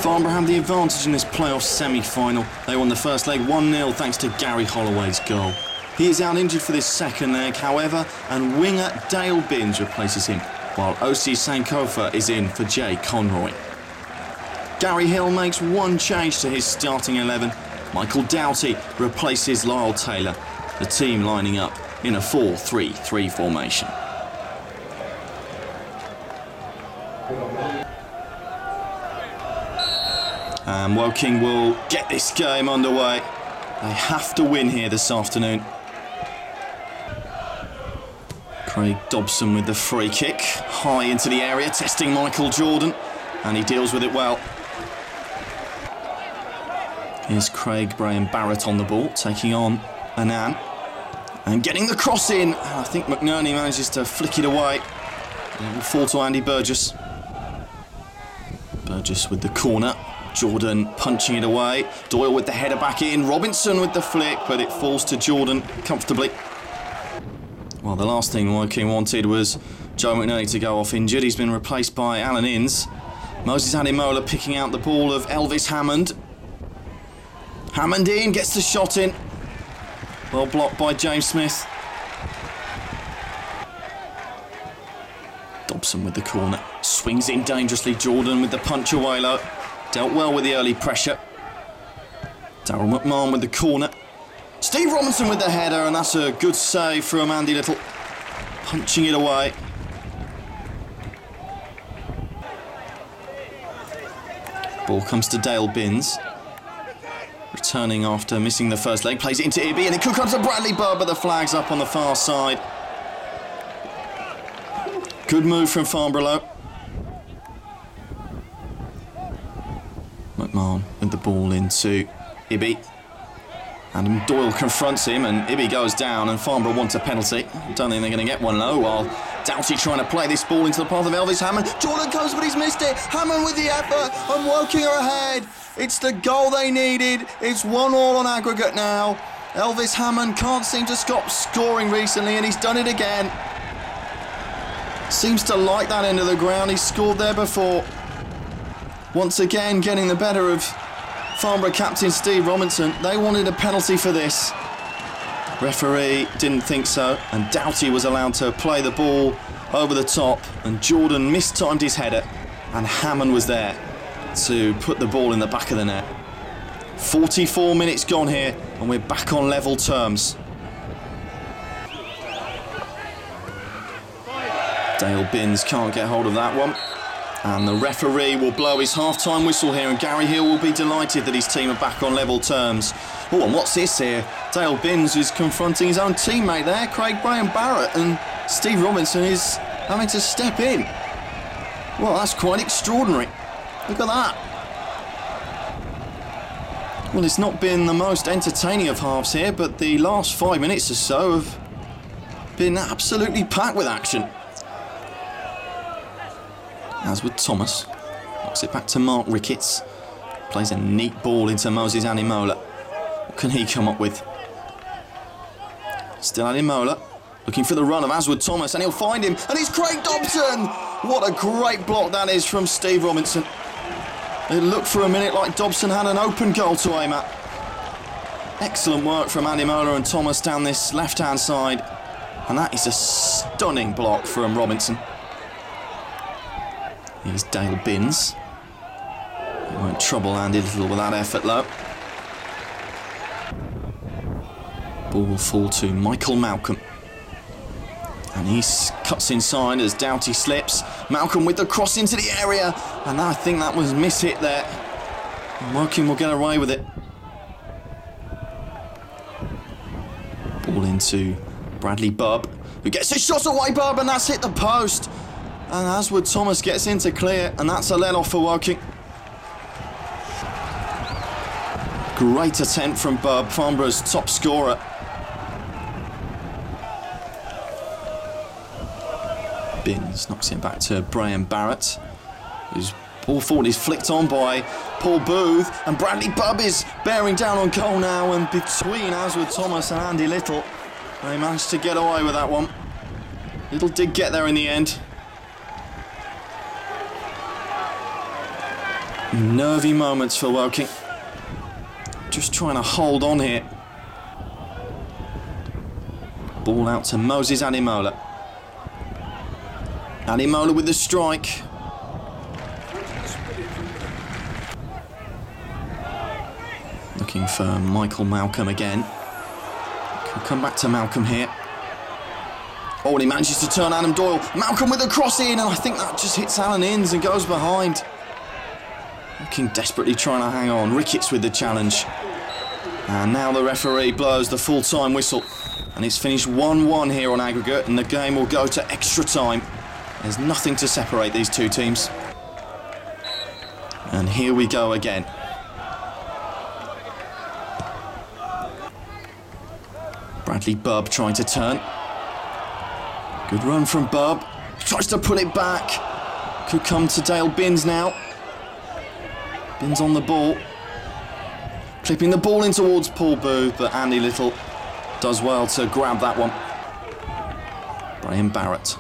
Farnborough have the advantage in this playoff semi-final. They won the first leg 1-0 thanks to Gary Holloway's goal. He is out injured for this second leg, however, and winger Dale Binns replaces him, while OC Sankofa is in for Jay Conroy. Gary Hill makes one change to his starting 11. Michael Doughty replaces Lyle Taylor, the team lining up in a 4-3-3 formation. And Woking will get this game underway. They have to win here this afternoon. Craig Dobson with the free kick, high into the area, testing Michael Jordan, and he deals with it well. Here's Craig Graham Barrett on the ball, taking on Annan, and getting the cross in. I think McNerney manages to flick it away. It will fall to Andy Burgess. Burgess with the corner. Jordan punching it away. Doyle with the header back in. Robinson with the flick, but it falls to Jordan comfortably. Well, the last thing Woking wanted was Joe McNerney to go off injured. He's been replaced by Alan Inns. Moses Ademola picking out the ball of Elvis Hammond. Hammond in, gets the shot in. Well blocked by James Smith. Dobson with the corner. Swings in dangerously. Jordan with the punch away low. Dealt well with the early pressure. Darryl McMahon with the corner. Steve Robinson with the header, and that's a good save from Andy Little. Punching it away. Ball comes to Dale Binns. Returning after missing the first leg. Plays it into Ibby, and it could come to Bradley Bubb, but the flag's up on the far side. Good move from Farnborough. McMahon with the ball into Ibby. Adam Doyle confronts him, and Ibby goes down, and Farnborough wants a penalty. Don't think they're going to get one though, while Doughty trying to play this ball into the path of Elvis Hammond. Jordan comes, but he's missed it. Hammond with the effort, and Woking are ahead. It's the goal they needed. It's 1-1 on aggregate now. Elvis Hammond can't seem to stop scoring recently, and he's done it again. Seems to like that end of the ground. He's scored there before. Once again, getting the better of Farnborough captain Steve Robinson. They wanted a penalty for this. Referee didn't think so, and Doughty was allowed to play the ball over the top, and Jordan mistimed his header, and Hammond was there to put the ball in the back of the net. 44 minutes gone here, and we're back on level terms. Dale Binns can't get hold of that one. And the referee will blow his half-time whistle here, and Gary Hill will be delighted that his team are back on level terms. Oh, and what's this here? Dale Binns is confronting his own teammate there, Craig Graham Barrett, and Steve Robinson is having to step in. Well, that's quite extraordinary. Look at that. Well, it's not been the most entertaining of halves here, but the last 5 minutes or so have been absolutely packed with action. As with Thomas, knocks it back to Mark Ricketts, plays a neat ball into Moses Ademola. What can he come up with? Still Ademola, looking for the run of Aswood Thomas, and he'll find him, and it's Craig Dobson! What a great block that is from Steve Robinson. It looked for a minute like Dobson had an open goal to aim at. Excellent work from Ademola and Thomas down this left-hand side, and that is a stunning block from Robinson. Here's Dale Binns. He won't trouble Andy Little with that effort low. Ball will fall to Michael Malcolm. And he cuts inside as Doughty slips. Malcolm with the cross into the area. And I think that was miss-hit there. And Woking will get away with it. Ball into Bradley Bubb, who gets a shot away, Bubb, and that's hit the post. And Aswood Thomas gets in to clear, and that's a let-off for Woking. Great attempt from Bubb, Farnborough's top scorer. Binns knocks it back to Graham Barrett, whose ball forward is flicked on by Paul Booth, and Bradley Bubb is bearing down on goal now, and between Aswood Thomas and Andy Little, they managed to get away with that one. Little did get there in the end. Nervy moments for Woking. Just trying to hold on here. Ball out to Moses Ademola. Ademola with the strike. Looking for Michael Malcolm again. Could come back to Malcolm here. Oh, and he manages to turn Adam Doyle. Malcolm with a cross in, and I think that just hits Alan Innes and goes behind. Looking desperately trying to hang on. Ricketts with the challenge. And now the referee blows the full-time whistle. And it's finished 1-1 here on aggregate, and the game will go to extra time. There's nothing to separate these two teams. And here we go again. Bradley Bubb trying to turn. Good run from Bubb. Tries to put it back. Could come to Dale Binns now. Binns on the ball. Clipping the ball in towards Paul Booth, but Andy Little does well to grab that one. Graham Barrett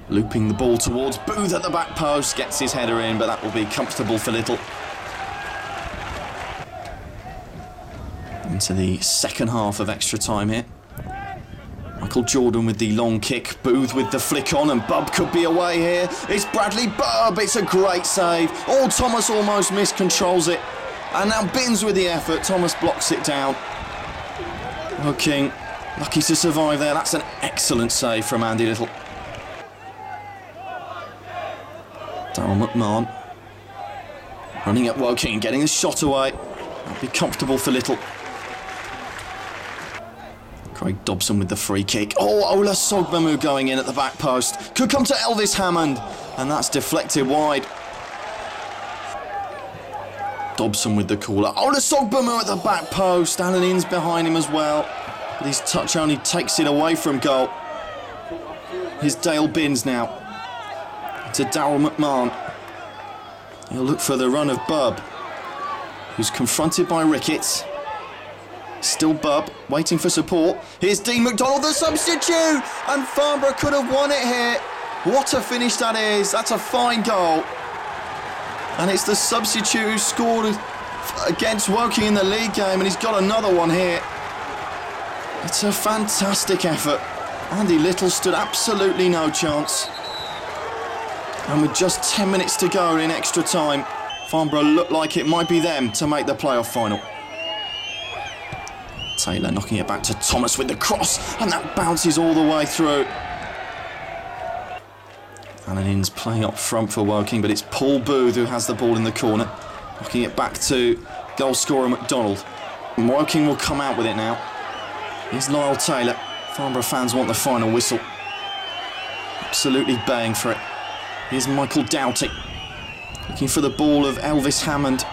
looping the ball towards Booth at the back post. Gets his header in, but that will be comfortable for Little. Into the second half of extra time here. Michael Jordan with the long kick, Booth with the flick on, and Bubb could be away here. It's Bradley Bubb, it's a great save. Oh, Thomas almost miscontrols it. And now Binns with the effort, Thomas blocks it down. Woking lucky to survive there, that's an excellent save from Andy Little. Darryl McMahon running at Woking, getting the shot away. That'll be comfortable for Little. Craig Dobson with the free kick. Oh, Ola Sogbamu going in at the back post. Could come to Elvis Hammond, and that's deflected wide. Dobson with the caller. Ola Sogbamu at the back post. Alan Innes behind him as well. But his touch only takes it away from goal. Here's Dale Binns now. To Darryl McMahon. He'll look for the run of Bubb, who's confronted by Ricketts. Still Bubb, waiting for support. Here's Dean McDonald, the substitute! And Farnborough could have won it here. What a finish that is. That's a fine goal. And it's the substitute who scored against Woking in the league game, and he's got another one here. It's a fantastic effort. Andy Little stood absolutely no chance. And with just 10 minutes to go in extra time, Farnborough looked like it might be them to make the playoff final. Taylor knocking it back to Thomas with the cross, and that bounces all the way through. Alan Innes playing up front for Woking, but it's Paul Booth who has the ball in the corner. Knocking it back to goal scorer McDonald. And Woking will come out with it now. Here's Lyle Taylor. Farnborough fans want the final whistle. Absolutely baying for it. Here's Michael Doughty. Looking for the ball of Elvis Hammond.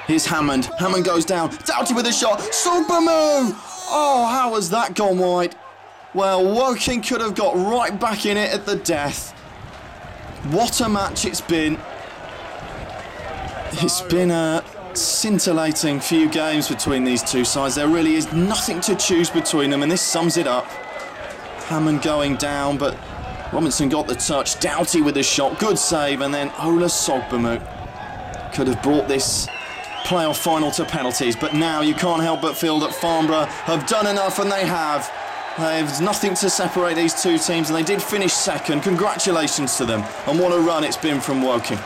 Here's Hammond. Hammond goes down. Doughty with a shot. Sogbamu! Oh, how has that gone wide? Well, Woking could have got right back in it at the death. What a match it's been. It's been a scintillating few games between these two sides. There really is nothing to choose between them, and this sums it up. Hammond going down, but Robinson got the touch. Doughty with the shot. Good save, and then Ola Sogbamu could have brought this playoff final to penalties, but now you can't help but feel that Farnborough have done enough, and they have. There's nothing to separate these two teams, and they did finish second. Congratulations to them, and what a run it's been from Woking.